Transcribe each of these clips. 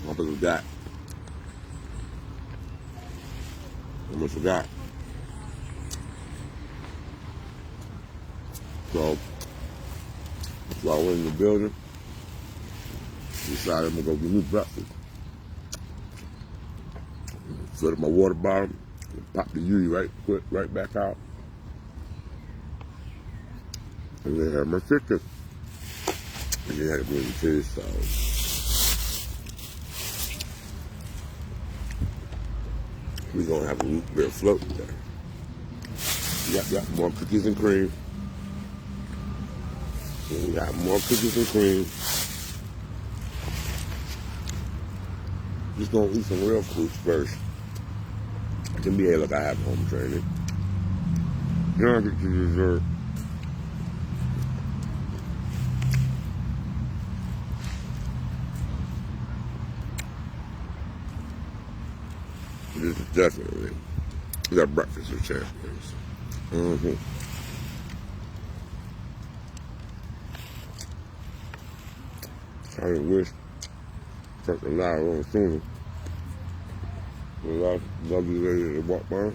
almost forgot. Almost forgot. So I went in the building, decided I'm gonna go get me breakfast. Filled up my water bottle, popped the UD right back out. And then had my chicken. And then had a green cheese sauce. We're gonna have a root beer float today. Got more cookies and cream. And we got more cookies and cream. Just gonna eat some real fruits first. I can behave like I have home training. Then I'll get to dessert. This is definitely the breakfast of champions. I wish took a lot on sooner. A lot of lovely ladies that walk by.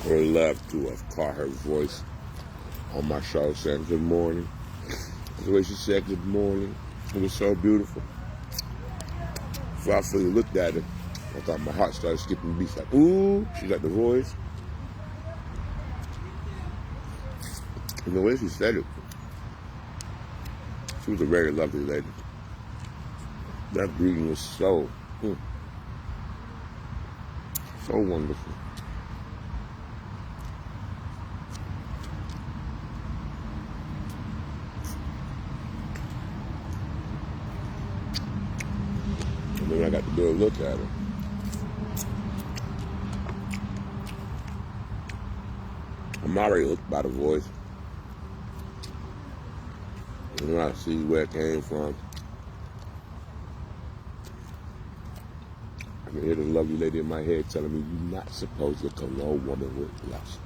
I would love to have caught her voice on my show saying good morning. The way she said good morning, it was so beautiful. So I fully looked at it. I thought my heart started skipping beats like, ooh, she got the voice. And the way she said it, she was a very lovely lady. That greeting was so wonderful. And then I got to do a look at her. I'm already hooked by the voice. And then I see where it came from. I can hear the lovely lady in my head telling me, you're not supposed to cologne woman with blush.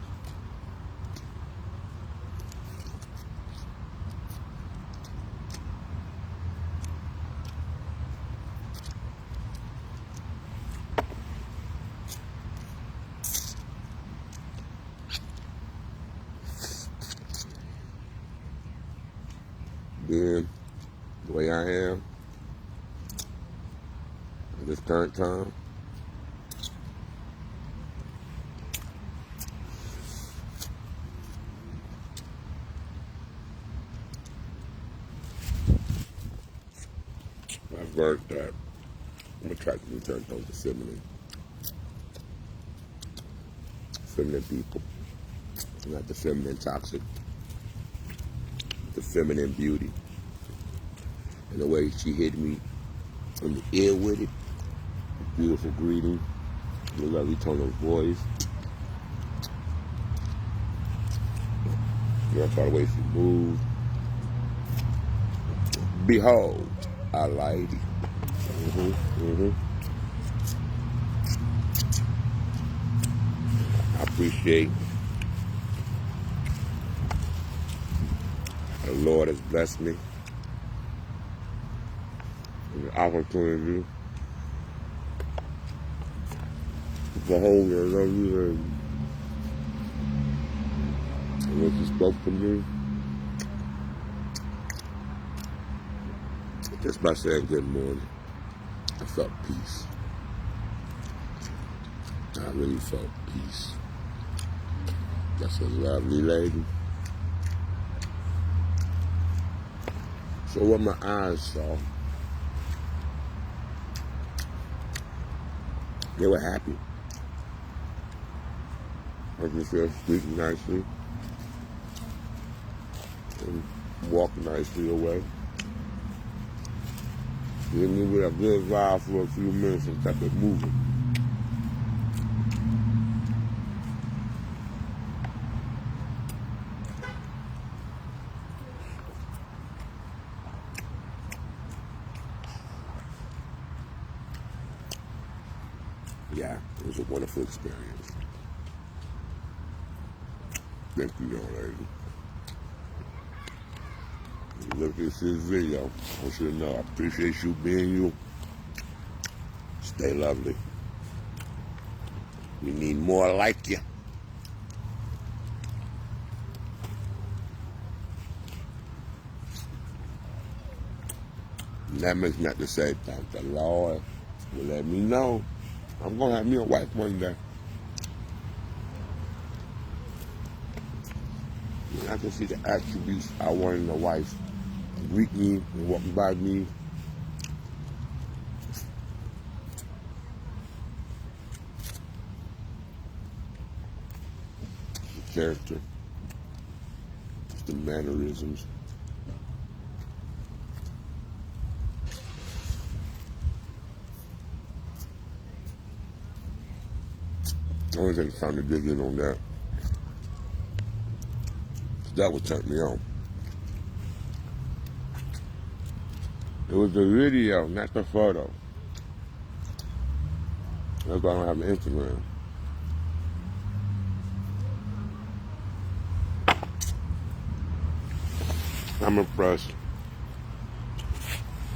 Being the way I am at this current time, I've learned that I'm attracted to turn towards the feminine people, not the feminine toxic, the feminine beauty. And the way she hit me in the ear with it, beautiful greeting, the lovely tone of voice. I saw the way she moved. Behold, our lady. I appreciate the Lord has blessed me with the opportunity to hold her lovely lady. And when she spoke to me, just by saying good morning, I felt peace. I really felt peace. That's a lovely lady. So what my eyes saw, they were happy. I just felt speaking nicely and walking nicely away. Giving me with a good vibe for a few minutes and kept it moving. Yeah, it was a wonderful experience. Thank you, young lady. Look at this video. I want you to know I appreciate you being you. Stay lovely. We need more like you. And that makes me have to say, thank the Lord for letting me know I'm going to have me a wife one day. And I can see the attributes I want in a wife. Greet me and walk by me. The character. The mannerisms. I only take time to dig in on that. That would turn me on. It was the video, not the photo. That's why I don't have an Instagram. I'm impressed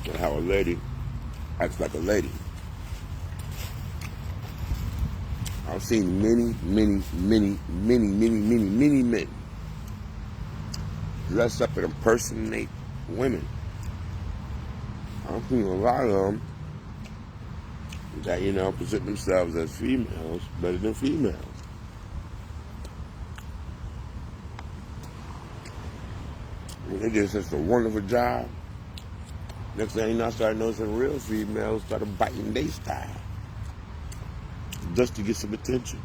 at how a lady acts like a lady. I've seen many men dress up and impersonate women. I've seen a lot of them that, present themselves as females better than females. And they did such a wonderful job. Next thing you know, I started noticing real females started biting their style just to get some attention.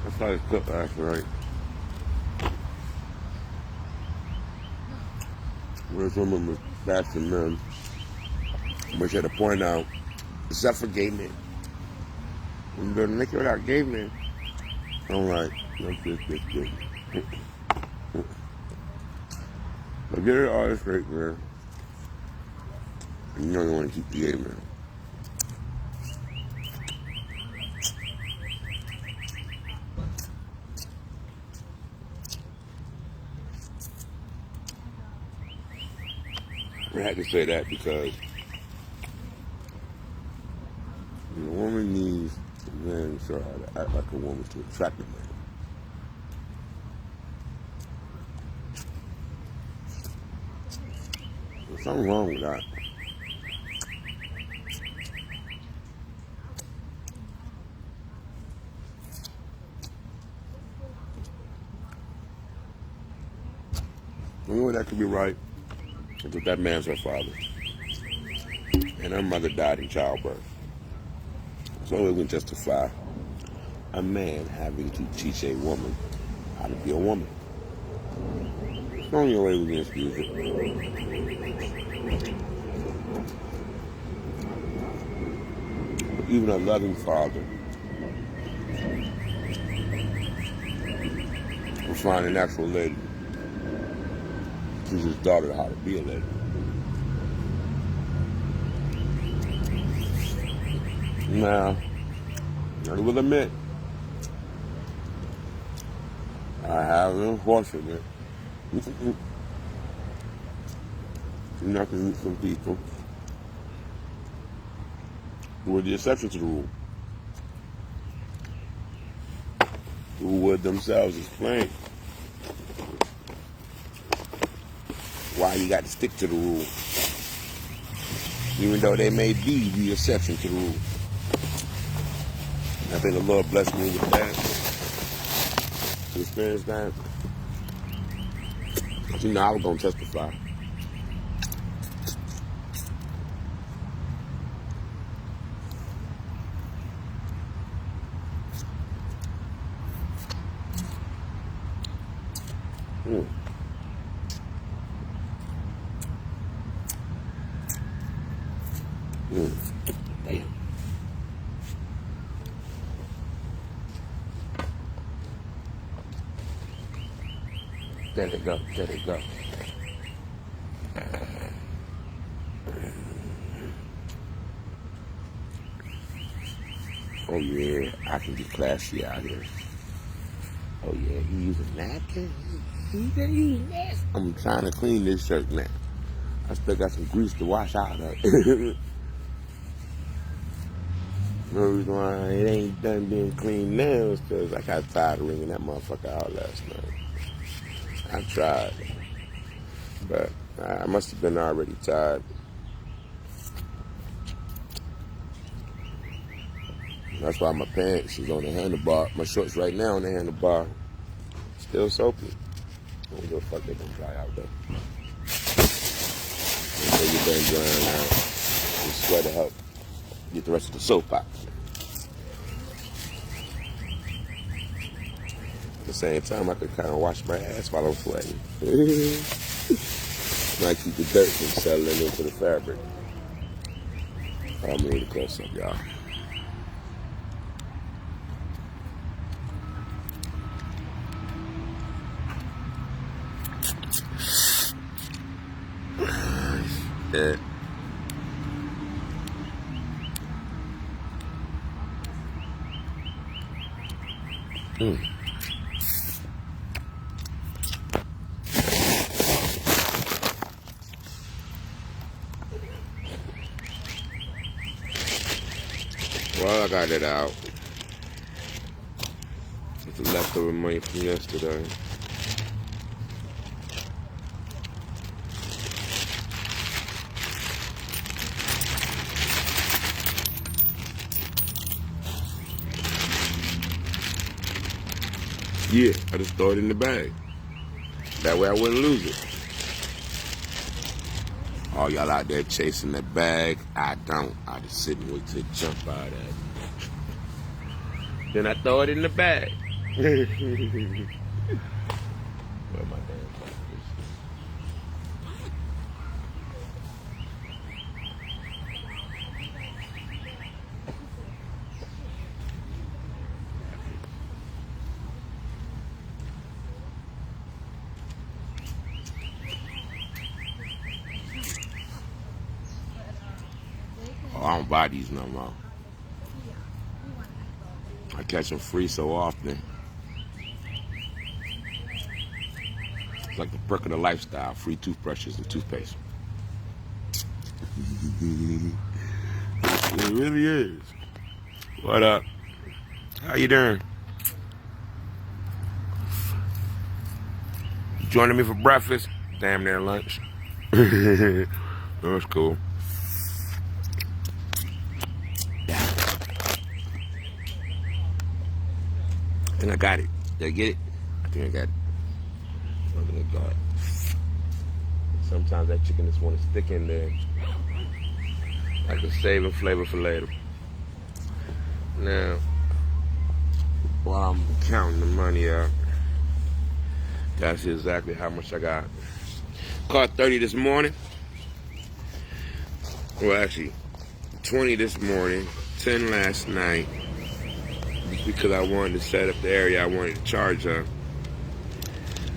That's how it's cooked last night. Where's woman was bashing men, but she had to point out, except for gay men. When they're naked without gay men, I'm like, no, this. But get it all straight, man. You know you want to keep the gay man. I had to say that because a woman needs a man to show her how to act like a woman to attract a man. There's something wrong with that. You know that could be right? Because that man's her father. And her mother died in childbirth. So it would justify a man having to teach a woman how to be a woman. It's the only way we can excuse it. But even a loving father will find a natural lady. Teach his daughter how to be a lady. Now, I will admit, I have been fortunate. I can meet some people who are the exception to the rule, who would themselves explain why you got to stick to the rule, even though they may be the exception to the rule. I think the Lord blessed me with that, to experience that. But I was going to testify. Damn. There they go. There they go. Oh yeah, I can get classy out here. Oh yeah, he using napkin. He didn't use napkin. I'm trying to clean this shirt now. I still got some grease to wash out of it. No reason why it ain't done being clean now is because I got tired of wringing that motherfucker out last night. I tried, but I must have been already tired. That's why my pants is on the handlebar. My shorts right now on the handlebar. Still soapy. I don't give a fuck, they gonna dry out though. Until you're done drying out, the sweater help get the rest of the soap out. At the same time, I could kind of wash my ass while I'm sweating. Might keep the dirt from settling into the fabric. I'm gonna need a close up, y'all. Yeah. Well, I got it out. It's the leftover money from yesterday. Yeah, I just throw it in the bag. That way I wouldn't lose it. All y'all out there chasing that bag, I don't. I just sit and wait till it jump out at me. Then I throw it in the bag. Where my damn phone is? Oh, I don't buy these no more. I catch them free so often. It's like the perk of the lifestyle, free toothbrushes and toothpaste. It really is. What up? How you doing? You joining me for breakfast? Damn near lunch. That's cool. I think I got it. Did I get it? I think I got it. I think I got it. Sometimes that chicken just want to stick in there. I can save a flavor for later. Now, while I'm counting the money out, gotta see exactly how much I got. Caught 30 this morning. Well, actually, 20 this morning, 10 last night. Because I wanted to set up the area I wanted to charge up.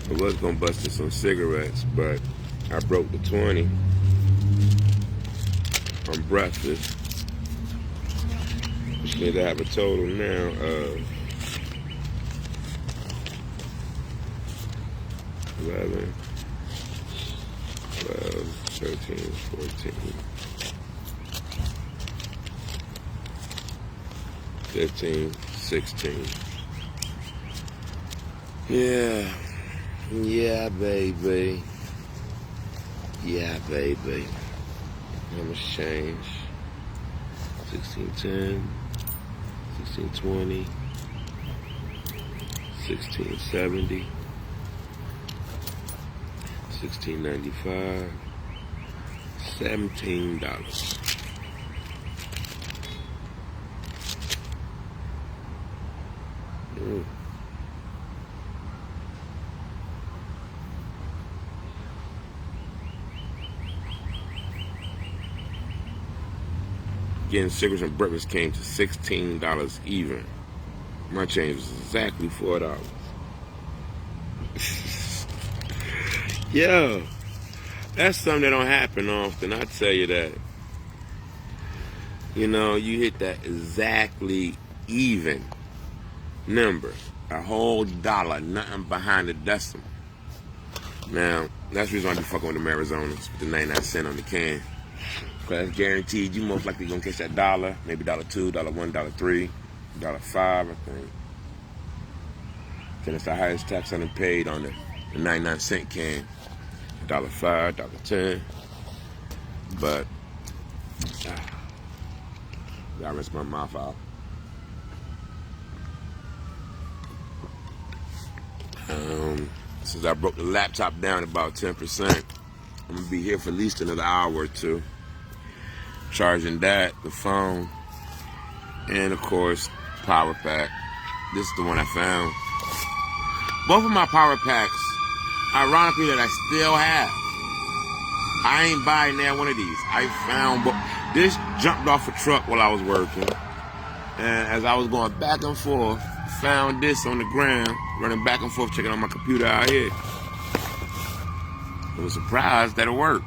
I was gonna bust in some cigarettes, but I broke the 20 on breakfast, which means I have a total now of 11, 12, 13, 14, 15, 16. Yeah, baby. Yeah, baby. How much change? 1610, 1620, 1670, 1695, $17. Getting cigarettes and breakfast came to $16 even. My change was exactly $4. Yeah, that's something that don't happen often. I tell you that. You know, you hit that exactly even number, a whole dollar, nothing behind the decimal. Now, that's the reason I be fucking with the Arizonas with the 99 cents on the can. Because that's guaranteed you most likely gonna catch that dollar, maybe $2, $1, $3, $5, I think. Then it's the highest tax on paid on the 99 cent can. $5, $10. But I rinse my mouth out. Since I broke the laptop down about 10%, I'm gonna be here for at least another hour or two. Charging that, the phone, and of course, power pack. This is the one I found. Both of my power packs, ironically, that I still have. I ain't buying that one of these. I found, this jumped off a truck while I was working. And as I was going back and forth, found this on the ground, running back and forth, checking on my computer out here. I was surprised that it worked.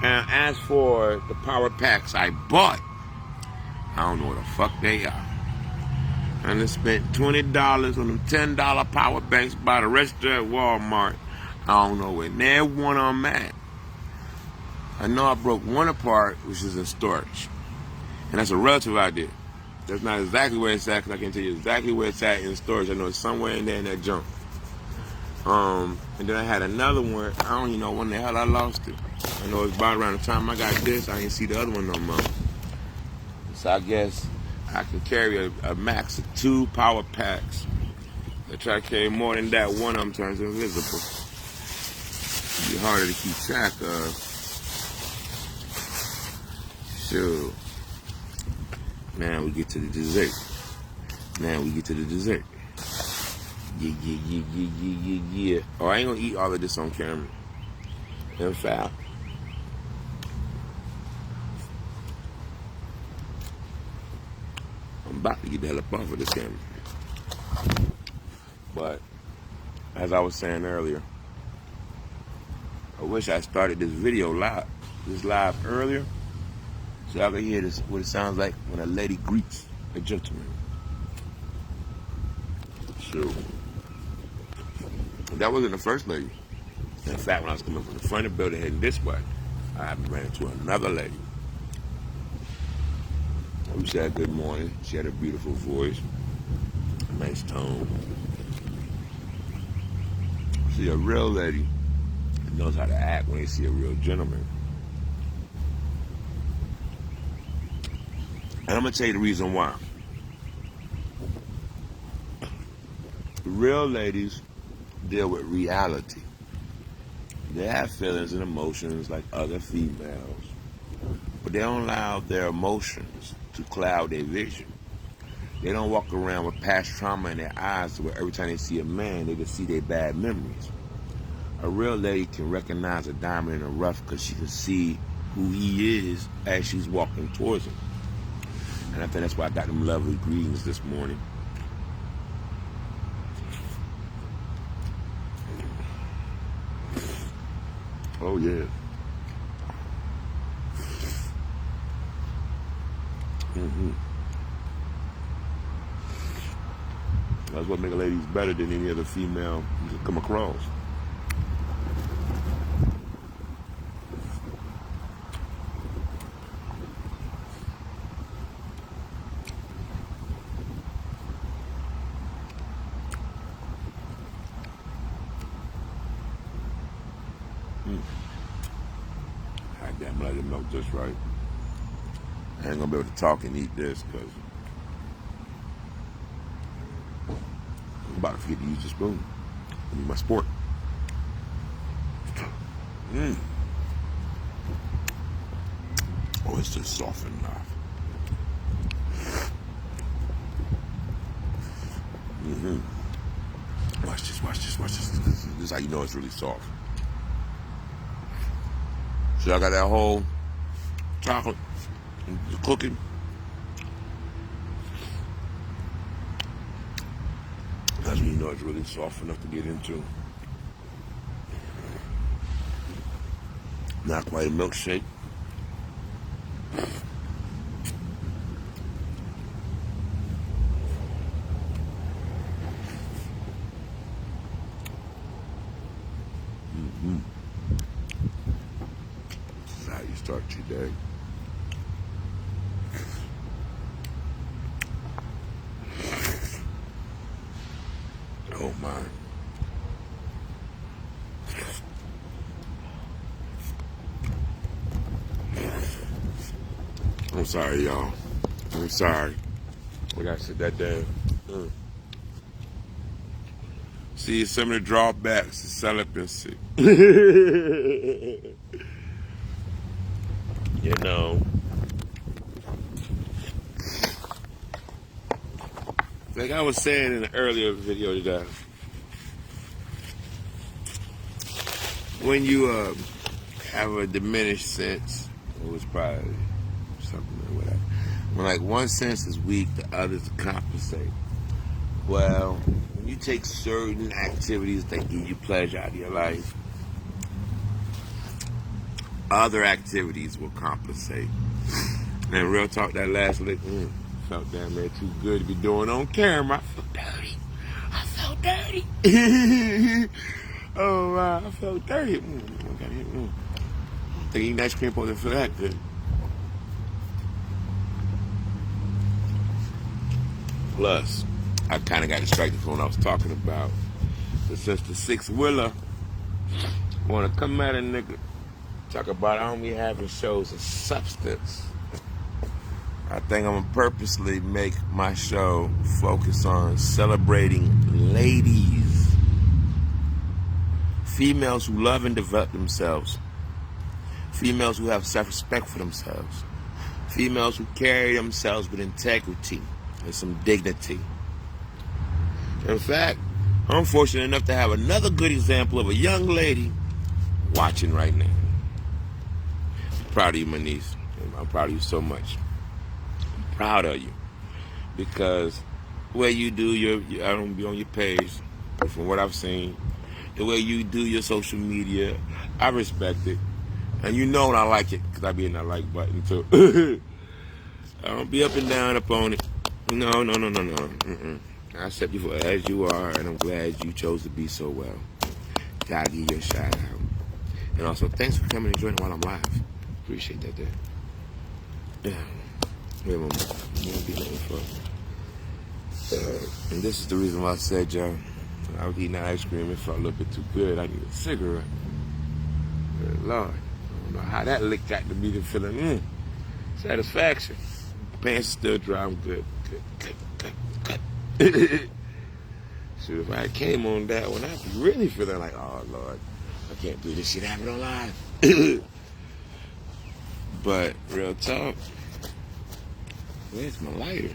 And as for the power packs I bought, I don't know what the fuck they are. And I spent $20 on them $10 power banks by the register at Walmart. I don't know where near one of them at. I know I broke one apart, which is in storage. And that's a relative idea. That's not exactly where it's at, because I can't tell you exactly where it's at in storage. I know it's somewhere in there in that junk. And then I had another one. I don't even know when the hell I lost it. I know it's about around the time I got this, I didn't see the other one no more. So I guess I can carry a max of 2 power packs. I try to carry more than that, one of them turns invisible. It'd be harder to keep track of. So, now we get to the dessert. Yeah. Oh, I ain't gonna eat all of this on camera. In fact, I'm about to get the hell up off of this camera. But, as I was saying earlier, I wish I started this video live earlier, so I could hear this, what it sounds like when a lady greets a gentleman. So, that wasn't the first lady. In fact, when I was coming from the front of the building heading this way, I ran into another lady. We said good morning. She had a beautiful voice, a nice tone. See, a real lady knows how to act when they see a real gentleman. And I'm going to tell you the reason why. Real ladies deal with reality. They have feelings and emotions like other females, but they don't allow their emotions to cloud their vision. They don't walk around with past trauma in their eyes where every time they see a man, they just see their bad memories. A real lady can recognize a diamond in the rough because she can see who he is as she's walking towards him. And I think that's why I got them lovely greetings this morning. Oh, yeah. That's what makes ladies better than any other female you can come across. God damn, let it melt just right. I ain't gonna be able to talk and eat this because I'm about to forget to use the spoon. I need my sport. Oh, it's just soft enough. Watch this. This is how you know it's really soft. So I got that whole chocolate and the cooking. That's when you know it's really soft enough to get into. Not quite a milkshake. This is how you start your day. Oh my. I'm sorry, y'all. I'm sorry. I gotta sit that down. See, some of the drawbacks of celibacy. You know. Like I was saying in an earlier video today, when you have a diminished sense, it was probably something or whatever. When like one sense is weak, the others compensate. Well, when you take certain activities that give you pleasure out of your life, other activities will compensate. And real talk, that last lick, felt damn near too good to be doing on camera. I felt dirty. I felt dirty. Oh, I felt dirty. I think eating ice cream wasn't feel that good. Plus, I kind of got distracted from what I was talking about. But since the six-wheeler want to come at a nigga, talk about I don't be having shows of substance, I think I'm going to purposely make my show focus on celebrating ladies. Females who love and develop themselves. Females who have self-respect for themselves. Females who carry themselves with integrity and some dignity. In fact, I'm fortunate enough to have another good example of a young lady watching right now. I'm proud of you, my niece. I'm proud of you so much. I'm proud of you. Because the way you do I don't be on your page, but from what I've seen, the way you do your social media, I respect it. And you know when I like it, because I be in that like button too. I don't be up and down up on it. No. I accept you for as you are, and I'm glad you chose to be so well. Gotta give you a shout out. And also, thanks for coming and joining while I'm live. Appreciate that, dude. Yeah. We won't be looking for. And this is the reason why I said, y'all, I was eating that ice cream. It felt a little bit too good. I need a cigarette. Good Lord. I don't know how that licked got to be the feeling. Satisfaction. Pants still dry. I'm good. Good. So if I came on that one, I'd be really feeling like, oh, Lord, I can't do this shit happening on live. But, real talk, where's my lighter?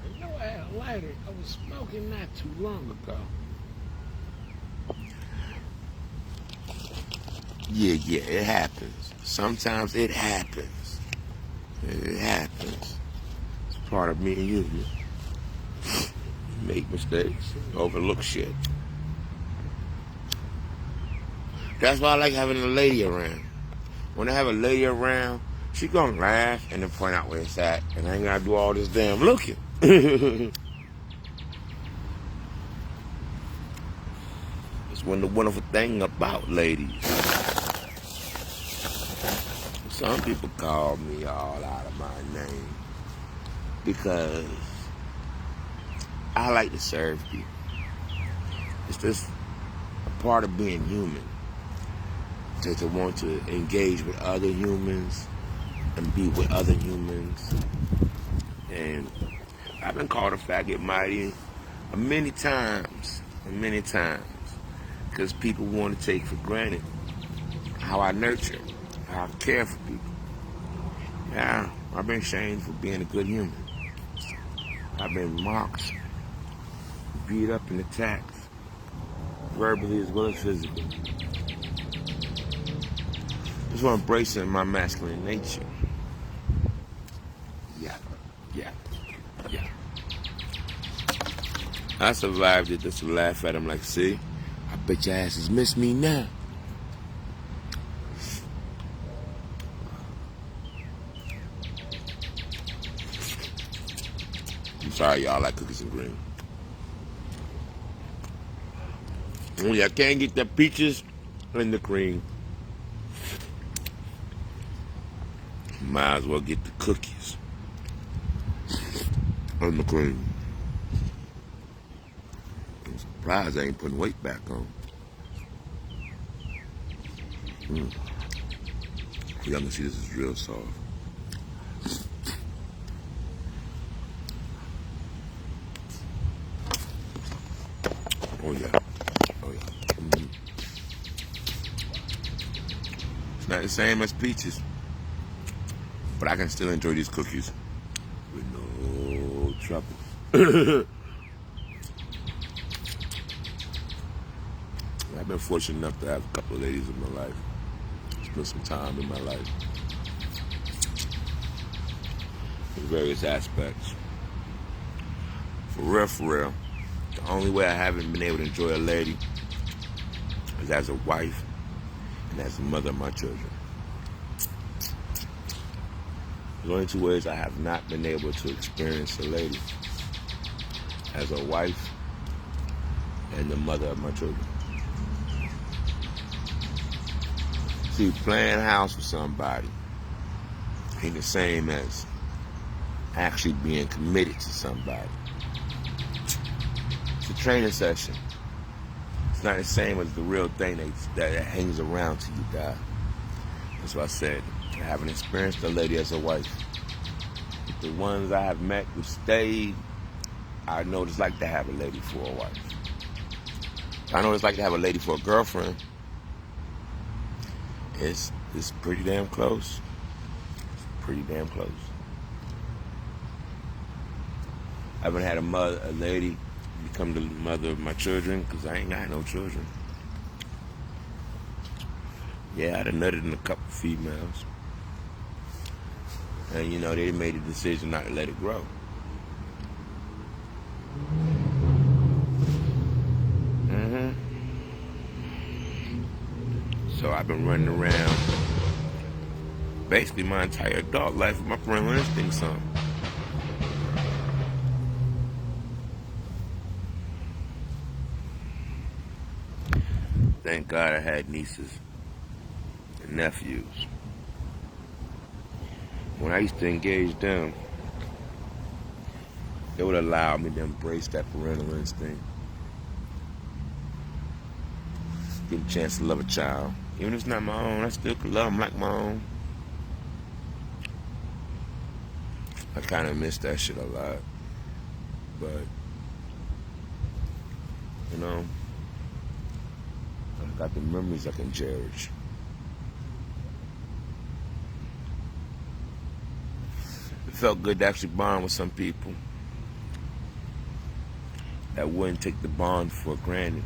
I know I had a lighter. I was smoking not too long ago. Yeah, it happens. Sometimes it happens. It happens. It's part of me and you. Make mistakes, overlook shit. That's why I like having a lady around. When I have a lady around, she gonna laugh and then point out where it's at, and I ain't gotta do all this damn looking. It's one the wonderful thing about ladies. Some people call me all out of my name because I like to serve people. It's just a part of being human. To want to engage with other humans and be with other humans. And I've been called a faggot mighty many times. Because people want to take for granted how I nurture, how I care for people. Yeah, I've been shamed for being a good human. I've been mocked, beat up and attacked, verbally as well as physically. Just want to embracing my masculine nature. Yeah. I survived it just to laugh at him like, see, I Bet your asses miss me now. I'm sorry, y'all like cookies and cream. Only I can't get the peaches and the cream. Might as well get the cookies and the cream. I'm surprised I ain't putting weight back on. Y'all can see this is real soft. Oh yeah. Oh yeah. It's not the same as peaches, but I can still enjoy these cookies with no trouble. I've been fortunate enough to have a couple of ladies in my life. Spend some time in my life in various aspects. For real, the only way I haven't been able to enjoy a lady is as a wife and as the mother of my children. There's only two ways I have not been able to experience a lady: as a wife and the mother of my children. See, playing house with somebody ain't the same as actually being committed to somebody. It's a training session. It's not the same as the real thing that hangs around till you die. That's what I said. I haven't experienced a lady as a wife. But the ones I have met who stayed, I know what it's like to have a lady for a wife. I know what it's like to have a lady for a girlfriend. It's pretty damn close. It's pretty damn close. I haven't had a lady become the mother of my children because I ain't got no children. Yeah, I done nutted in a couple females. And you know, they made the decision not to let it grow. So I've been running around basically my entire adult life with my parental instincts on. Thank God I had nieces and nephews. When I used to engage them, they would allow me to embrace that parental instinct. Get a chance to love a child. Even if it's not my own, I still could love them like my own. I kind of miss that shit a lot. But, you know, I got the memories I can cherish. It felt good to actually bond with some people that wouldn't take the bond for granted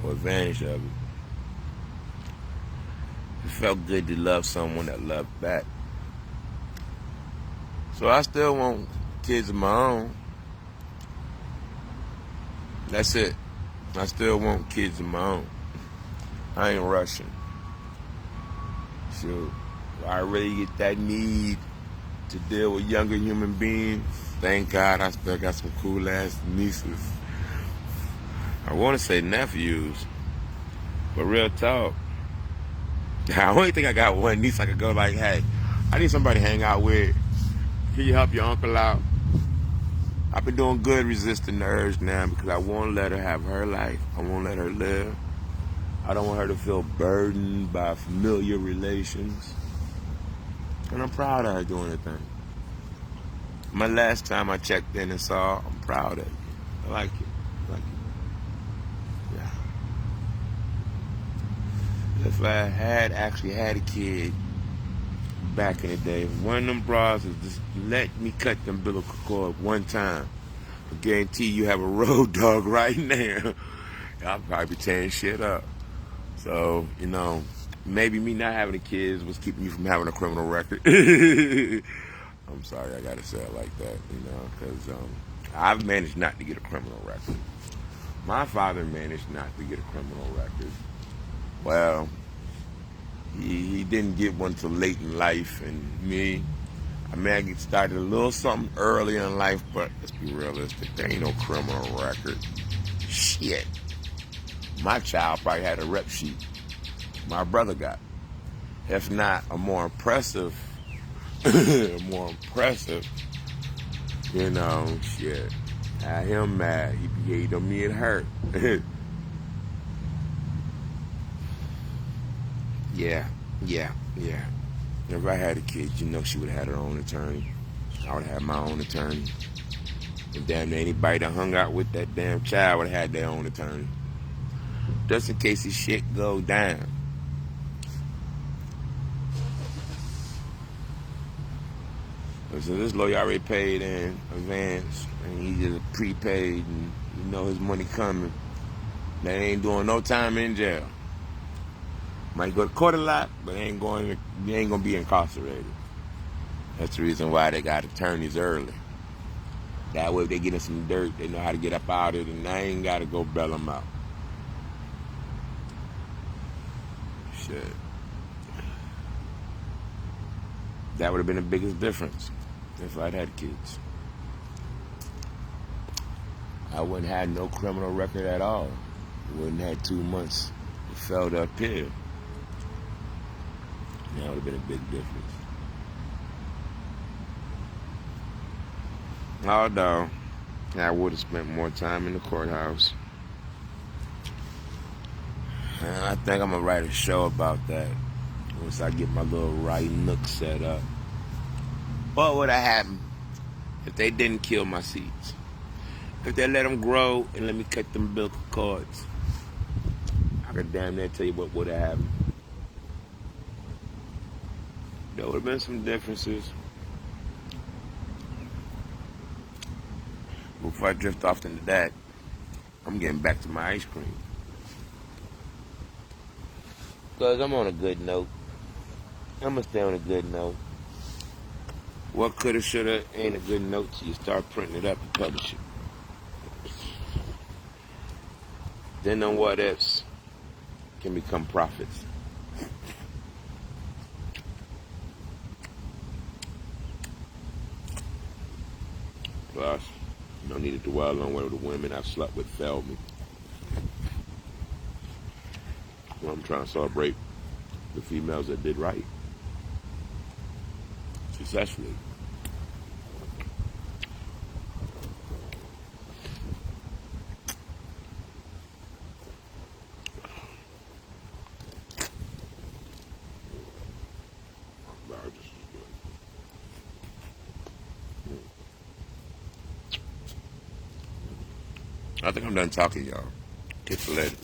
or advantage of it. It felt good to love someone that loved back. So I still want kids of my own. That's it. I still want kids of my own. I ain't rushing. So I really get that need to deal with younger human beings. Thank God I still got some cool ass nieces. I want to say nephews, but real talk, I only think I got one niece I could go like, hey, I need somebody to hang out with. Can you help your uncle out? I've been doing good resisting the urge now because I won't let her have her life. I won't let her live. I don't want her to feel burdened by familiar relations. And I'm proud of her doing the thing. My last time I checked in and saw, I'm proud of you. I like it. I like it. Yeah. If I had actually had a kid back in the day, one of them bras is just let me cut the umbilical cord one time. I guarantee you have a road dog right now. I'll probably be tearing shit up. So, you know, maybe me not having the kids was keeping you from having a criminal record. I'm sorry, I gotta say it like that, you know, because I've managed not to get a criminal record. My father managed not to get a criminal record. Well, he didn't get one till late in life, and me, I may get started a little something early in life, but let's be realistic, there ain't no criminal record. Shit. My child probably had a rep sheet my brother got. If not, a more impressive, you know, shit. Had him mad. He behaved on me and hurt. Yeah. If I had a kid, you know she would have had her own attorney. I would have had my own attorney. And damn near anybody that hung out with that damn child would have had their own attorney. Just in case this shit go down. So this lawyer already paid in advance, and he just prepaid, and you know his money coming. They ain't doing no time in jail. Might go to court a lot, but they ain't gonna be incarcerated. That's the reason why they got attorneys early. That way, if they get in some dirt, they know how to get up out of it, and I ain't gotta go bail them out. Shit. That would have been the biggest difference if I'd had kids. I wouldn't have had no criminal record at all. Wouldn't have had 2 months. It fell uphill. That would have been a big difference. Although, I would have spent more time in the courthouse. And I think I'm going to write a show about that once I get my little writing nook set up. What would have happened if they didn't kill my seeds? If they let them grow and let me cut them umbilical cords? I could damn near tell you what would have happened. There would have been some differences. Before I drift off into that, I'm getting back to my ice cream. Because I'm on a good note. I'm going to stay on a good note. What coulda, shoulda ain't a good note till you start printing it up and publish it. Then the what ifs can become profits. Plus, you don't need to dwell on whether the women I've slept with failed me. Well, I'm trying to celebrate the females that did right successfully. I think I'm done talking, y'all. Catch you later.